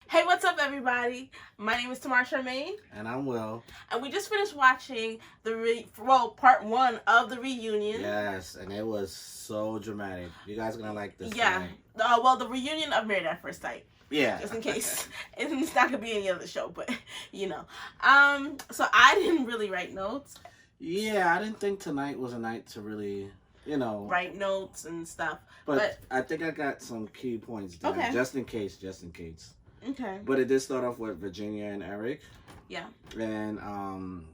Hey, what's up, everybody? My name is Tamar Charmaine, And I'm Will. and we just finished watching part one of the reunion. Yes, and it was so dramatic. You guys are gonna like this. Yeah. The reunion of Married at First Sight. Yeah. Just in case it's not gonna be any other show, but you know. So I didn't really write notes. Yeah, I didn't think tonight was a night to really, write notes and stuff. But I think I got some key points down, Okay. just in case. Okay. But it did start off with Virginia and Eric. Yeah. And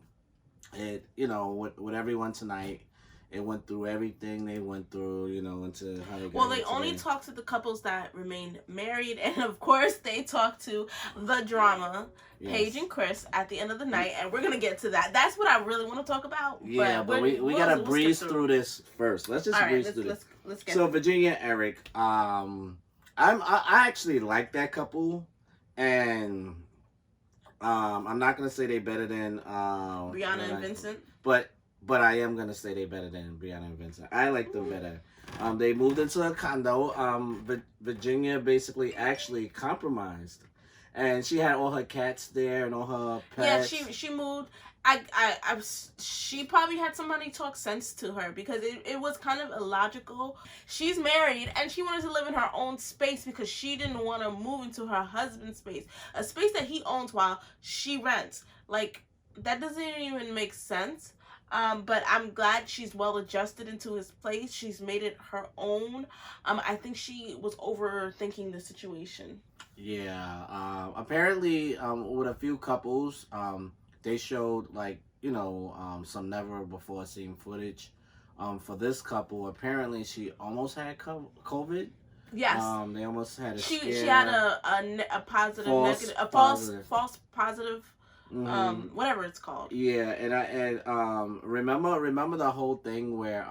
it with everyone tonight, it went through everything they went through, into how they got. Well, they only talked to the couples that remained married, and of course, they talked to the drama, yes. Paige and Chris, at the end of the night, and we're gonna get to that. That's what I really want to talk about. Yeah, but we gotta breeze through this first. Let's just breeze through this. Let's get. So Virginia and Eric, I actually like that couple, and I'm not gonna say they better than Brianna and Vincent, but I am gonna say they better than Brianna and Vincent. I like them better. They moved into a condo. Virginia basically actually compromised, and she had all her cats there and all her pets. Yeah, she moved. She probably had somebody talk sense to her, because it was kind of illogical. She's married and she wanted to live in her own space because she didn't want to move into her husband's space, a space that he owns while she rents. Like, that doesn't even make sense. But I'm glad she's well adjusted into his place. She's made it her own. I think she was overthinking the situation. Yeah. Apparently, with a few couples, they showed some never before seen footage. For this couple, apparently she almost had COVID. Yes. They almost had a scare. She had a positive, negative, a false positive. Mm-hmm. Whatever it's called. Yeah, and remember the whole thing where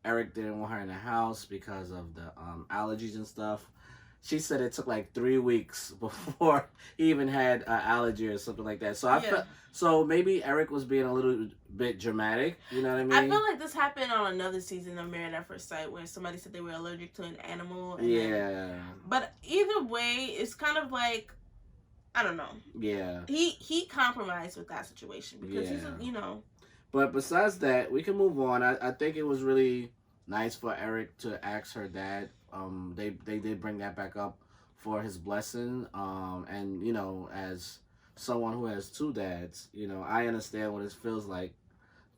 Eric didn't want her in the house because of the allergies and stuff. She said it took like 3 weeks before he even had an allergy or something like that. So I felt, so maybe Eric was being a little bit dramatic. You know what I mean? I feel like this happened on another season of Married at First Sight where somebody said they were allergic to an animal. But either way, it's kind of like, I don't know. Yeah. He compromised with that situation because he's But besides that, we can move on. I think it was really nice for Eric to ask her dad. They did bring that back up for his blessing. And as someone who has two dads, I understand what it feels like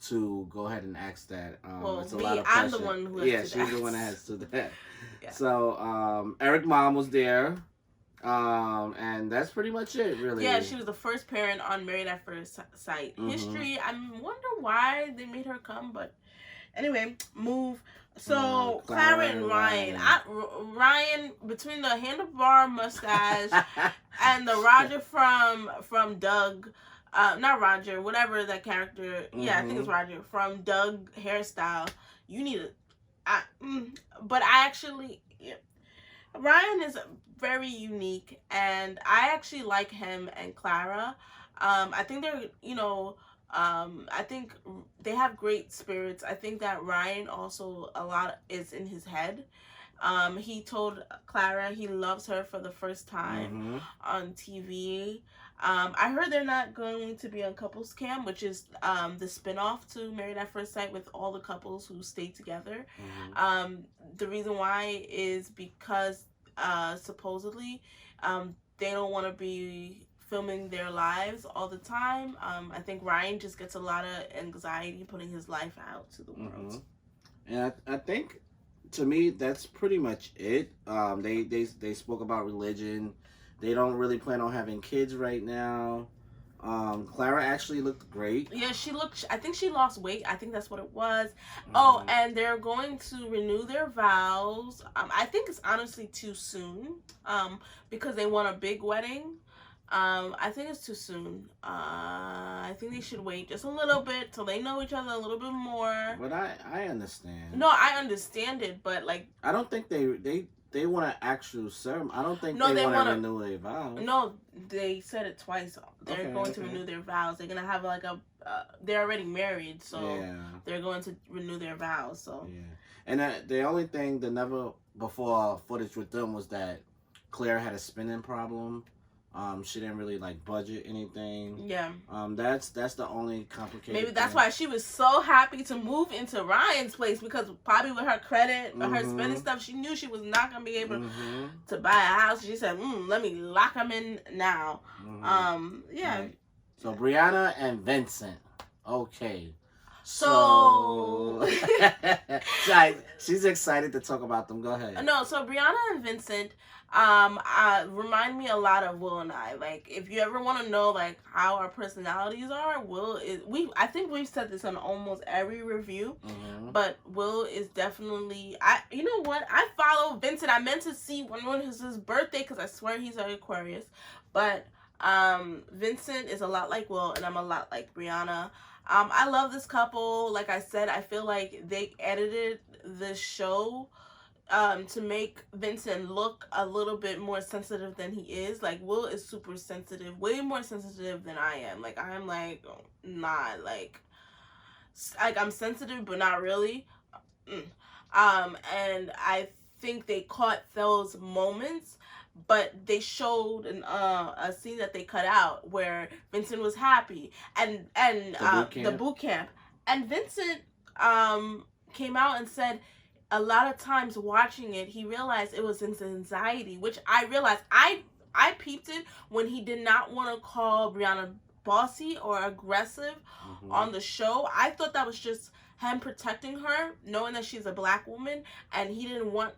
to go ahead and ask that. It's a lot of pressure. I'm the one who has two dads. She's the one that has two dads. Yeah. So Eric's mom was there. And that's pretty much it, really. Yeah, she was the first parent on Married at First Sight history. I wonder why they made her come, but anyway, move. So Clara and Ryan. Ryan, between the handlebar mustache and the Roger from Doug, not Roger, whatever that character. Yeah, I think it's Roger from Doug hairstyle. You need but I actually. Yeah. Ryan is very unique, and I actually like him and Clara. I think they're, I think they have great spirits. I think that Ryan also, a lot is in his head. He told Clara he loves her for the first time on TV. I heard they're not going to be on Couples Cam, which is the spinoff to Married at First Sight with all the couples who stay together. The reason why is because supposedly they don't want to be filming their lives all the time. I think Ryan just gets a lot of anxiety putting his life out to the world. And I think, to me, that's pretty much it. They spoke about religion. They don't really plan on having kids right now. Clara actually looked great. Yeah, I think she lost weight. I think that's what it was. Oh, and they're going to renew their vows. I think it's honestly too soon. Because they want a big wedding. I think it's too soon. I think they should wait just a little bit till they know each other a little bit more. But I understand. No, I understand it, but like, I don't think they want an actual ceremony. I don't think they want to renew their vows. No, they said it twice. They're going to renew their vows. They're going to have like they're already married, so they're going to renew their vows. So and the only thing, the never before footage with them was that Claire had a spinning problem. She didn't really like budget anything. Yeah. That's the only complicated. Maybe that's why she was so happy to move into Ryan's place, because probably with her credit, her spending stuff, she knew she was not gonna be able to buy a house. She said, "Let me lock them in now." Yeah. Right. So Brianna and Vincent. Okay. So she's excited to talk about them. Go ahead. No, so Brianna and Vincent remind me a lot of Will and I. Like, if you ever want to know like how our personalities are, I think we've said this on almost every review, but Will is definitely, you know what, I follow Vincent. I meant to see when was his birthday, because I swear he's an Aquarius, but Vincent is a lot like Will, and I'm a lot like Brianna. I love this couple. Like I said, I feel like they edited the show to make Vincent look a little bit more sensitive than he is. Like, Will is super sensitive, way more sensitive than I am. Like, I'm like, not like I'm sensitive, but not really. And I think they caught those moments, but they showed a scene that they cut out where Vincent was happy, and the boot camp, and Vincent came out and said a lot of times watching it, he realized it was his anxiety, which I realized. I peeped it when he did not want to call Brianna bossy or aggressive on the show. I thought that was just him protecting her, knowing that she's a black woman, and he didn't want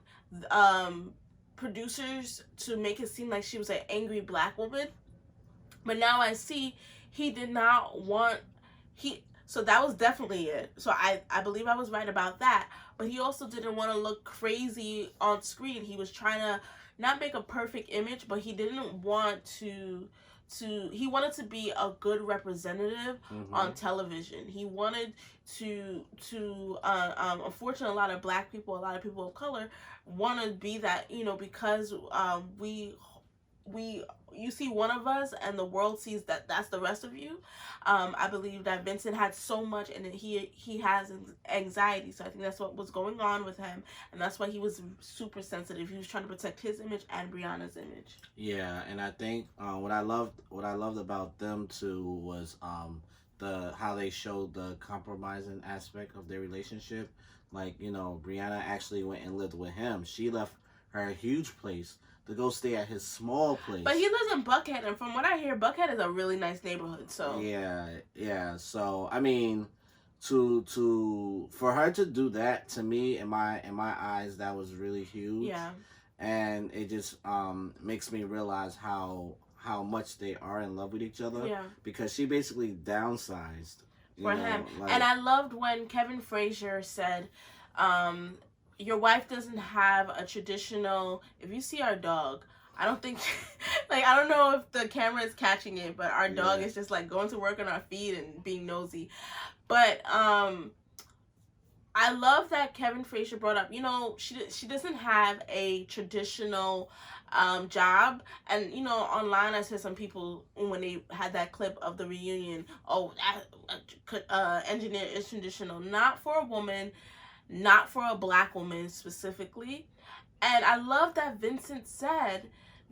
producers to make it seem like she was an angry black woman. But now I see he did not want so that was definitely it. So I believe I was right about that. But he also didn't want to look crazy on screen. He was trying to not make a perfect image, but he didn't want he wanted to be a good representative on television. He wanted to unfortunately, a lot of black people, a lot of people of color want to be that, you know, because you see one of us and the world sees that's the rest of you. I believe that Vincent had so much, and he has anxiety, so I think that's what was going on with him, and that's why he was super sensitive. He was trying to protect his image and Brianna's image. Yeah, and I think what I loved about them too was how they showed the compromising aspect of their relationship. Like, you know, Brianna actually went and lived with him. She left her huge place to go stay at his small place. But he lives in Buckhead, and from what I hear, Buckhead is a really nice neighborhood. So yeah. So I mean, for her to do that, to me, in my eyes, that was really huge. Yeah. And it just makes me realize how much they are in love with each other. Yeah. Because she basically downsized for him. And I loved when Kevin Frazier said, your wife doesn't have a traditional, if you see our dog, I don't think, like, I don't know if the camera is catching it, but our dog is just like going to work on our feet and being nosy. But I love that Kevin Frazier brought up, you know, she doesn't have a traditional job. And, you know, online I said some people, when they had that clip of the reunion, engineer is traditional. Not for a woman, not for a black woman specifically. And I love that Vincent said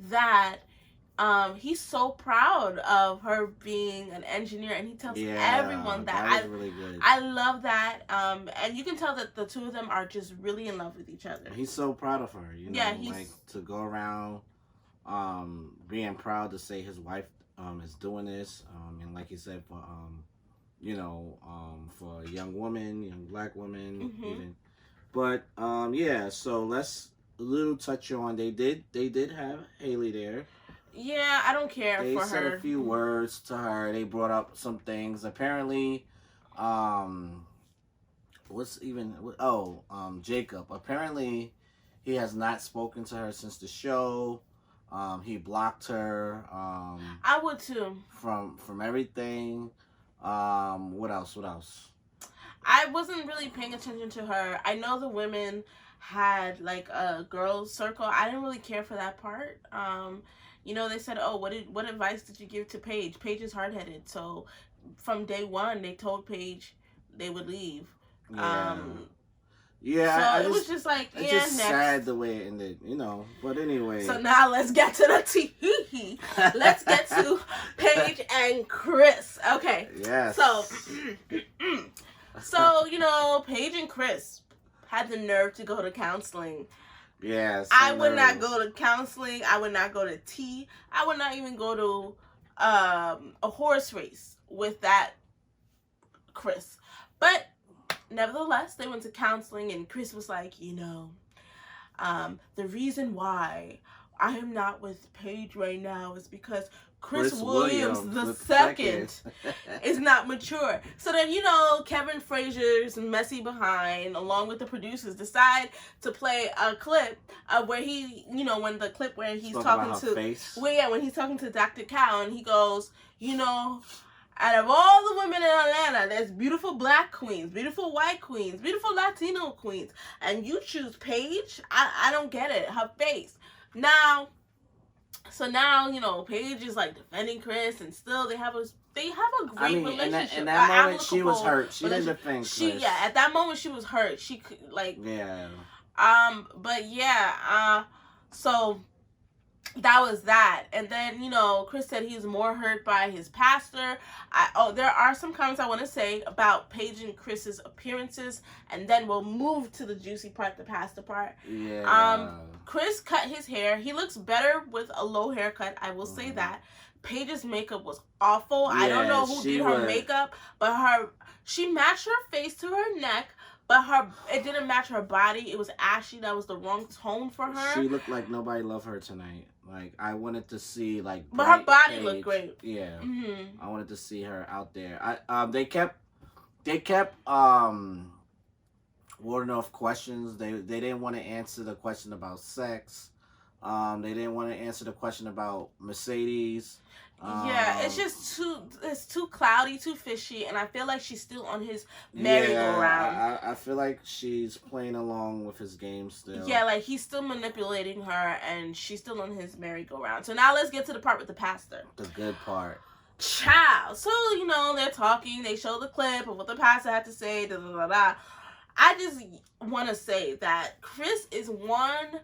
that he's so proud of her being an engineer, and he tells everyone that. Was really good. I love that, and you can tell that the two of them are just really in love with each other. He's so proud of her, you know, like to go around being proud to say his wife is doing this, and like you said, for you know, for a young woman, young black woman, even. But yeah, so let's a little touch on. They did have Haley there. Yeah, I don't care for her. They said a few words to her. They brought up some things. Apparently, Jacob. Apparently, he has not spoken to her since the show. He blocked her. I would too. From everything. What else? I wasn't really paying attention to her. I know the women had like a girls circle. I didn't really care for that part. You know, they said, "Oh, what advice did you give to Paige?" Paige is hard-headed, so from day one they told Paige they would leave. Yeah. Yeah, so it was just like, it's yeah, just next. sad the way it ended, you know. But anyway. So now let's get to the tea. Let's get to Paige and Chris. Okay. Yes. So you know, Paige and Chris had the nerve to go to counseling. Yes. I would not go to counseling. I would not go to tea. I would not even go to a horse race with that Chris. But nevertheless, they went to counseling, and Chris was like, you know, the reason why I am not with Paige right now is because Chris Williams the second is not mature. So then, you know, Kevin Frazier's messy behind, along with the producers, decide to play a clip of where he, you know, when he's talking when he's talking to Dr. Cow, and he goes, you know, out of all the women in Atlanta, there's beautiful black queens, beautiful white queens, beautiful Latino queens, and you choose Paige? I don't get it. Her face. So now, you know, Paige is like defending Chris, and still they have a great relationship. In that moment, she was hurt. She didn't defend Chris. At that moment she was hurt. She could so that was that. And then, you know, Chris said he's more hurt by his pastor. There are some comments I want to say about Paige and Chris's appearances, and then we'll move to the juicy part, the pastor part. Yeah. Chris cut his hair. He looks better with a low haircut, I will say that. Paige's makeup was awful. I don't know who did her makeup, but she matched her face to her neck, but it didn't match her body. It was ashy. That was the wrong tone for her. She looked like nobody loved her tonight. Like, I wanted to see, like, but her body Paige. looked great. Yeah. Mm-hmm. I wanted to see her out there. They kept warding off questions. They didn't want to answer the question about sex. They didn't want to answer the question about Mercedes. It's too cloudy, too fishy, and I feel like she's still on his merry-go-round. I feel like she's playing along with his game still. Yeah, like he's still manipulating her, and she's still on his merry-go-round. So now let's get to the part with the pastor. The good part. Child. So, you know, they're talking, they show the clip of what the pastor had to say, da da da da. I just want to say that Chris is one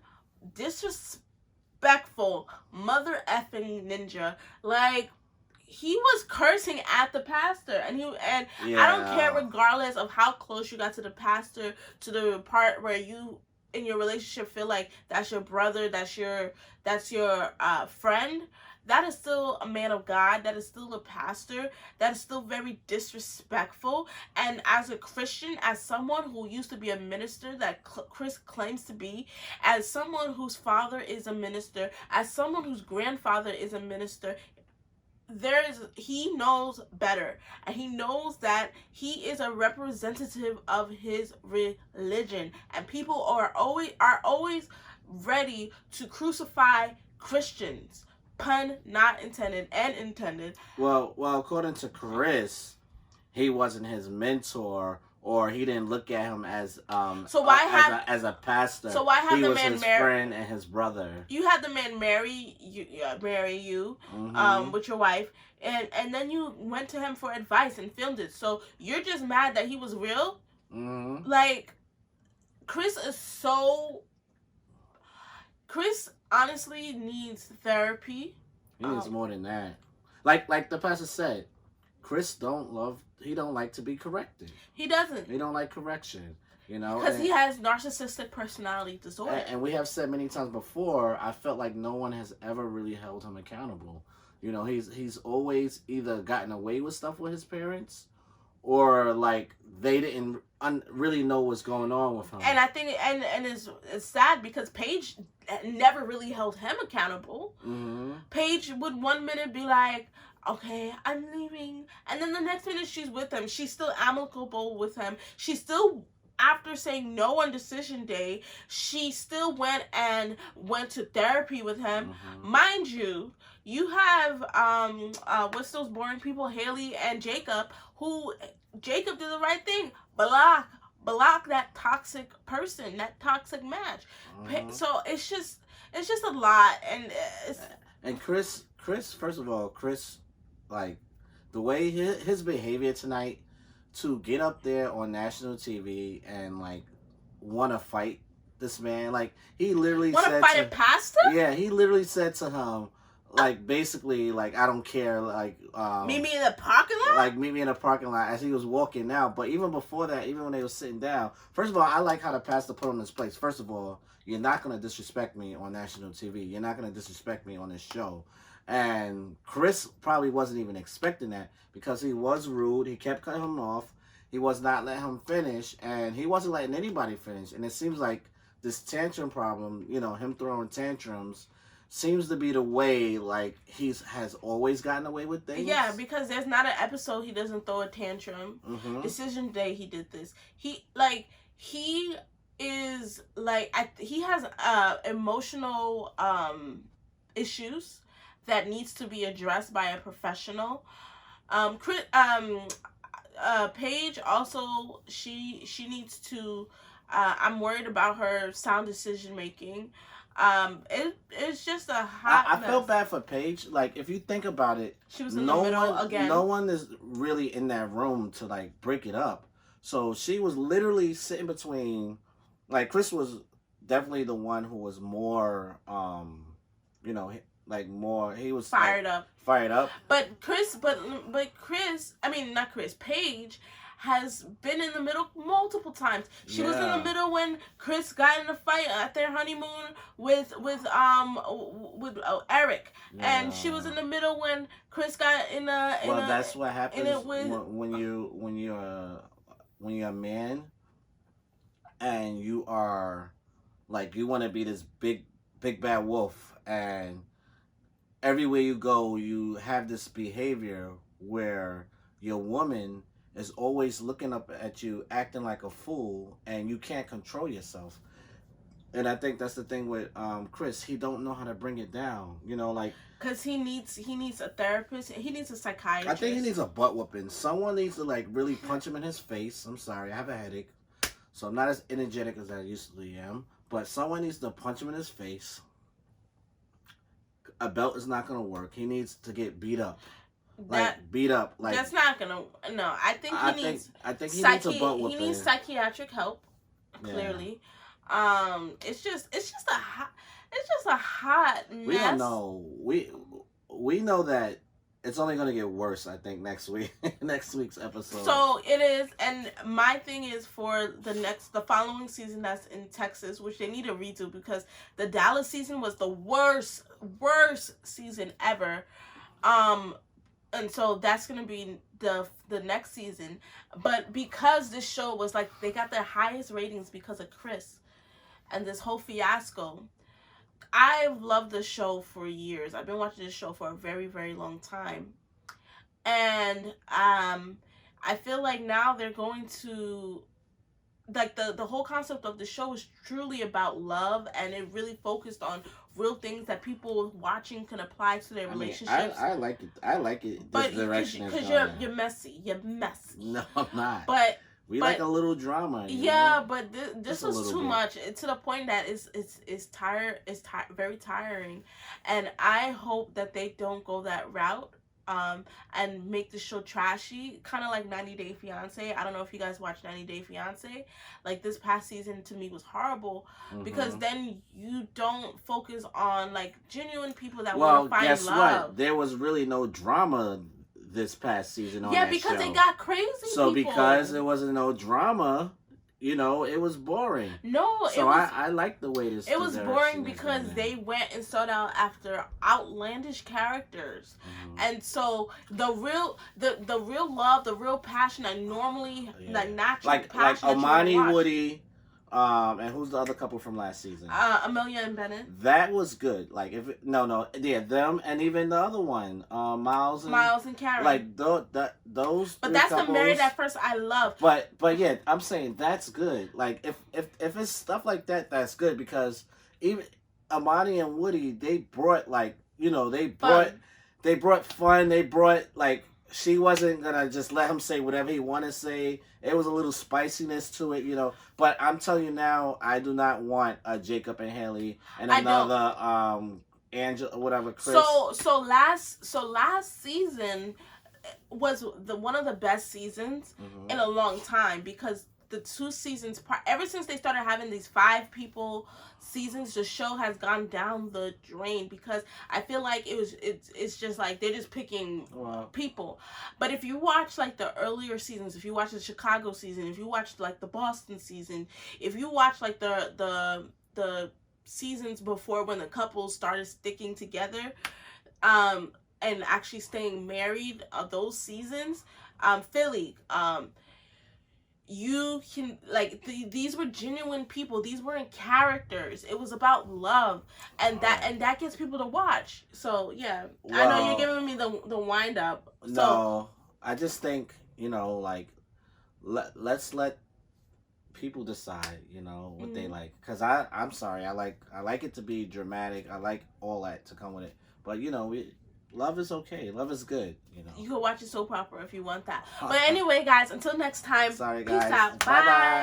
disrespectful mother effing ninja. Like, he was cursing at the pastor, and I don't care, regardless of how close you got to the pastor, to the part where you in your relationship feel like that's your brother, that's your friend. That is still a man of God. That is still a pastor. That is still very disrespectful. And as a Christian, as someone who used to be a minister that Chris claims to be, as someone whose father is a minister, as someone whose grandfather is a minister, he knows better, and he knows that he is a representative of his religion, and people are always ready to crucify Christians. Pun not intended and intended. Well, according to Chris, he wasn't his mentor, or he didn't look at him as as a pastor. So why have the man his friend and his brother? You had the man marry you with your wife, and then you went to him for advice and filmed it. So you're just mad that he was real? Mm-hmm. Like, Chris honestly needs therapy. He needs more than that. Like the pastor said, Chris don't like to be corrected. He doesn't. He don't like correction, you know. Because he has narcissistic personality disorder. And we have said many times before, I felt like no one has ever really held him accountable. You know, he's always either gotten away with stuff with his parents, or like they didn't really know what's going on with him. And I think and it's sad because Paige never really held him accountable. Mm-hmm. Paige would one minute be like, okay, I'm leaving, and then the next minute she's with him. She's still amicable with him. She still, after saying no on decision day, she still went to therapy with him. Mm-hmm. Mind you, you have what's those boring people, Haley and Jacob, who Jacob did the right thing. Block that toxic person, that toxic match. Mm-hmm. So it's just a lot, and Chris, first of all, like the way his behavior tonight to get up there on national TV and like want to fight this man. Like, he literally Want to fight it past him? Yeah, he literally said to him, like, basically, like, I don't care, like, meet me in the parking lot? Like, meet me in the parking lot as he was walking out. But even before that, even when they were sitting down, first of all, I like how the pastor put him in his place. First of all, you're not going to disrespect me on national TV. You're not going to disrespect me on this show. And Chris probably wasn't even expecting that because he was rude. He kept cutting him off. He was not letting him finish, and he wasn't letting anybody finish. And it seems like this tantrum problem, you know, him throwing tantrums, seems to be the way, like, has always gotten away with things. Yeah, because there's not an episode he doesn't throw a tantrum. Mm-hmm. Decision Day, he did this. He is, like, he has emotional issues that needs to be addressed by a professional. Paige also, she needs to, I'm worried about her sound decision making. It's just a hot I mess. felt bad for Paige. Like, if you think about it, she was in the middle again. No one is really in that room to, like, break it up. So she was literally sitting between, like, Chris was definitely the one who was more, you know, like, more, he was fired up. But Chris, I mean, not Chris, Paige has been in the middle multiple times. She was in the middle when Chris got in a fight at their honeymoon with Eric, and she was in the middle when Chris got in a. That's what happens when you're a man, and you are, like, you want to be this big bad wolf, and everywhere you go, you have this behavior where your woman is always looking up at you, acting like a fool, and you can't control yourself. And I think that's the thing with Chris. He don't know how to bring it down. You know, like, because he needs a therapist. He needs a psychiatrist. I think he needs a butt whooping. Someone needs to, like, really punch him in his face. I'm sorry, I have a headache, so I'm not as energetic as I usually am. But someone needs to punch him in his face. A belt is not gonna work. He needs to get beat up. Beat up. Like, that's not gonna. No, I think he needs. I think he needs a butt whooping. He needs psychiatric help. Clearly, yeah. It's just a hot mess. We don't know. We know that it's only gonna get worse. I think next week's episode. So it is, and my thing is for the following season that's in Texas, which they need to redo because the Dallas season was the worst season ever. And so that's gonna be the next season. But because this show was, like, they got their highest ratings because of Chris and this whole fiasco. I've loved the show for years. I've been watching this show for a very, very long time. And I feel like now they're going to, like, the whole concept of the show is truly about love, and it really focused on real things that people watching can apply to their relationships. I like it. I like it. But because you're messy. You're messy. No, I'm not. But we like a little drama. Yeah, know? But this was too much, to the point that it's very tiring, and I hope that they don't go that route. And make the show trashy, kind of like 90 Day Fiance. I don't know if you guys watch 90 Day Fiance. Like, this past season to me was horrible because then you don't focus on, like, genuine people that want to find love. Well, guess what? There was really no drama this past season on that show. Yeah, because they got crazy So people. Because there wasn't no drama, you know, it was boring. No, so I like the way this. It was boring because they went and sought out after outlandish characters, and so the real love, the real passion that normally like natural passion. Like Amani, Woody, and who's the other couple from last season? Amelia and Bennett. That was good. Like them and even the other one, Miles and Karen. Like those. But that's couples, the Married at First I love. But yeah, I'm saying that's good. Like if it's stuff like that, that's good because even Amani and Woody, they brought they brought fun. They brought like. She wasn't gonna just let him say whatever he wanted to say. It was a little spiciness to it, you know. But I'm telling you now, I do not want a Jacob and Haley and another Angela, whatever. Chris. So last season was one of the best seasons in a long time because the 2 seasons ever since they started having these 5 people seasons, the show has gone down the drain because I feel like it's just like they're just picking people. But if you watch like the earlier seasons, if you watch the Chicago season, if you watch like the Boston season, if you watch like the seasons before when the couples started sticking together, and actually staying married, those seasons, Philly, you can like these were genuine people. These weren't characters. It was about love, and that gets people to watch. So yeah, I know you're giving me the wind up. So, no, I just think like let's let people decide what they like, because I'm sorry, I like it to be dramatic. I like all that to come with it, but love is okay. Love is good. You can watch a soap opera if you want that. But anyway, guys, until next time. Sorry, guys. Peace out. Bye-bye. Bye.